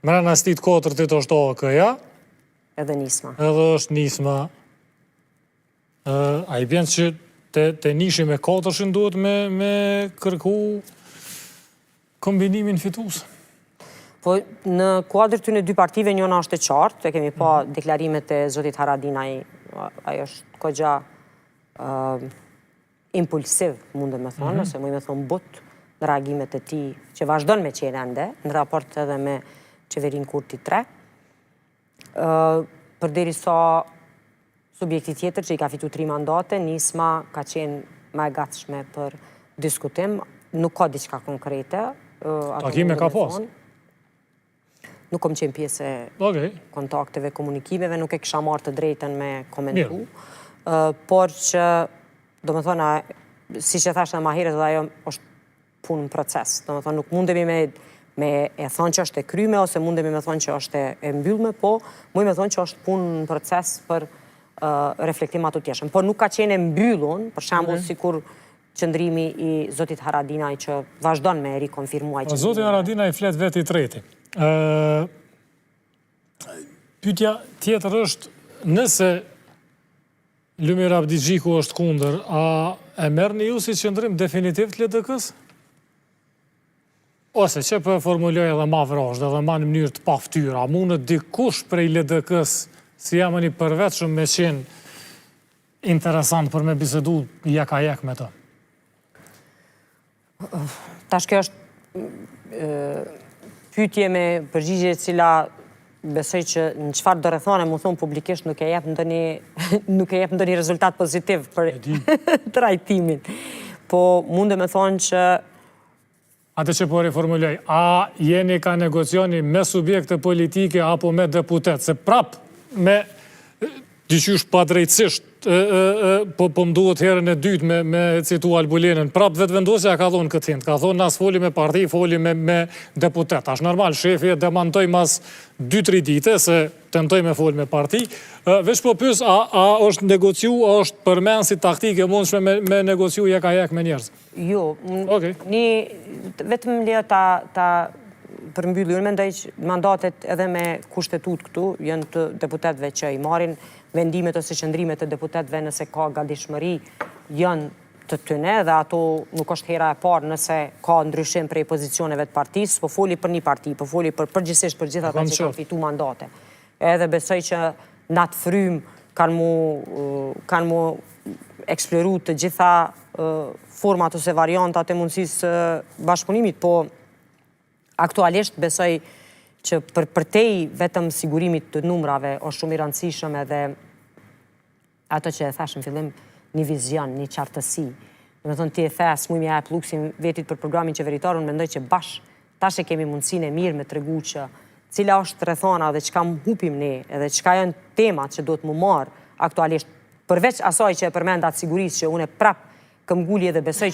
mrena stit 4 është OKK-ja. Edhe nisma. Edhe është nisma. A i bjenë që të nishi me 4 duhet me kërku kombinimin fitus. Po, në kuadrë të në dy partive njëna është e qartë, e kemi pa deklarimet e Zotit Haradinaj, ajo është kogja impulsiv, mundë me thonë, ose mundë me thonë but në reagimet e ti, që vazhdojnë me qenë ende, në raport edhe me qeverin Kurti 3. Përderi sa subjekti tjetër që i ka fitu 3 mandate, nisma ka qenë ma e gatshme për diskutim, nuk ka diçka konkrete. Takime ka pas? Nuk kom qenë pjesë e kontakteve, komunikimeve, nuk e kisha marrë të drejten me komentu. Por që, do me thonë, si që thashtë në maheret, dhe ajo është punë në proces. Do me thonë, nuk mundemi me e thonë që është e kryme, ose mundemi me thonë që është e mbyllme, po muj me thonë që është punë në proces për reflektimat të tjeshëm. Por nuk ka qenë e mbyllun, për shambull, si kur qëndrimi i Zotit Haradinaj që vazhdon me rikonfirmuaj qëndrimi. Zotit Haradinaj flet veti treti. Pyetja tjetër është, nëse Lumir Abdigjiku është kundër, a e merrni ju si qëndrim definitiv të LDK-s? Ose që për formuloj edhe ma vrashtë, edhe ma në mënyrë të paftyra, a mundë dikush prej LDK-s si jam një përveçëm me qenë interesant për me bisedu jek me të? Tash kjo është pyetje me përgjigje cila besoj që në qëfar do rethone mu thonë publikisht nuk e jep ndonjë rezultat pozitiv për trajtimin. Po mundë me thonë që atë që po reformuloj, a jeni ka negocioni me subjekte politike apo me deputet? Se prap me dyqysh pa drejtësisht, po më duhet herën e dytë me citu Albulinën, prap vetë vendosja ka thonë këtë hint, ka thonë nas foli me parti, foli me deputet. Ashtë normal, shefi e demantoj mas 2-3 dite, se tentoj me foli me parti. Vesh po pys, a është negociu, a është përmen si taktike mundshme me negociu jek me njerëz? Jo, vetëm leo ta përmbylli, unë mendoj që mandatet edhe me kushtetut këtu, jënë të deputetve që i marin vendimet ose qëndrimet të deputetve nëse ka gatishmëri, janë të tyne dhe ato nuk është hera e parë nëse ka ndryshim prej pozicioneve të partisë, po foli për një parti, po foli përgjithsisht për gjitha ata që kanë fitu mandate. Edhe besoj që në atë frym kanë mu eksploru të gjitha format ose variantat e mundësisë bashkëpunimit, po aktualisht besoj që për tej vetëm sigurimit të numrave është shumë i rëndësishëm edhe ato që e thashë në fillim një vizion, një qartësi. Dhe me thonë ti e thesë, mu i mja e pluksin vetit për programin qeveritar, unë mendoj që tash e kemi mundësin e mirë me tregu që cila është rrethana dhe çka më hupim ne edhe çka janë temat që do të më marë aktualisht, përveç asaj që e përmendat sigurisë që unë prap këmgulli edhe besoj